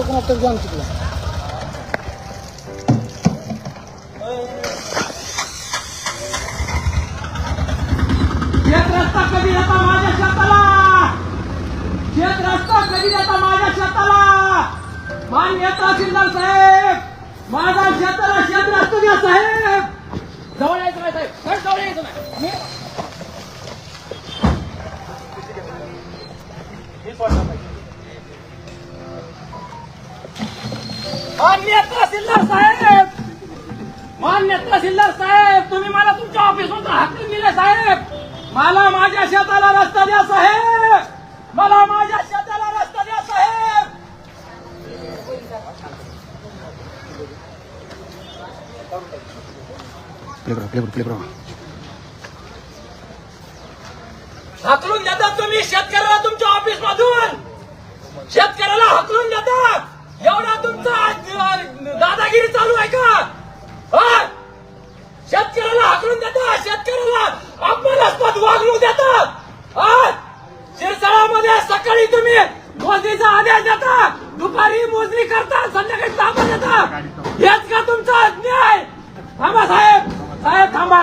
कोणाचं जाम चुकला. शेत रस्ता कधी येता माझ्या शेताला, शेत रस्ता कधी येता माझ्या शेताला. मान्य तहसीलदार साहेब, माझा शेताला शेत रस्ता द्या साहेब. जवळ यायचं नाही साहेब, जवळ यायचं नाही. मान्य तहसीलदार साहेब, मान्य तहसीलदार साहेब, तुम्ही मला तुमच्या ऑफिसमधून हाकलून दिले साहेब. मला माझ्या शेताला रस्ता द्या साहेब, मला माझ्या शेताला रस्ता द्या साहेब. हाकलून देतात तुम्ही शेतकऱ्याला तुमच्या ऑफिस मधून, शेतकऱ्याला हाकलून देतात. एवढा तुमचा दादागिरी चालू आहे का? शेतकऱ्याला हाकलून देतात, शेतकऱ्याला अपमानास्पद वागणूक देतात. शिरसाळामध्ये सकाळी तुम्ही मोजणीचा आदेश देता, दुपारी मोजणी करता, संध्याकाळी ताबा देता. हेच का तुमचा अन्याय? थांबा साहेब, साहेब थांबा.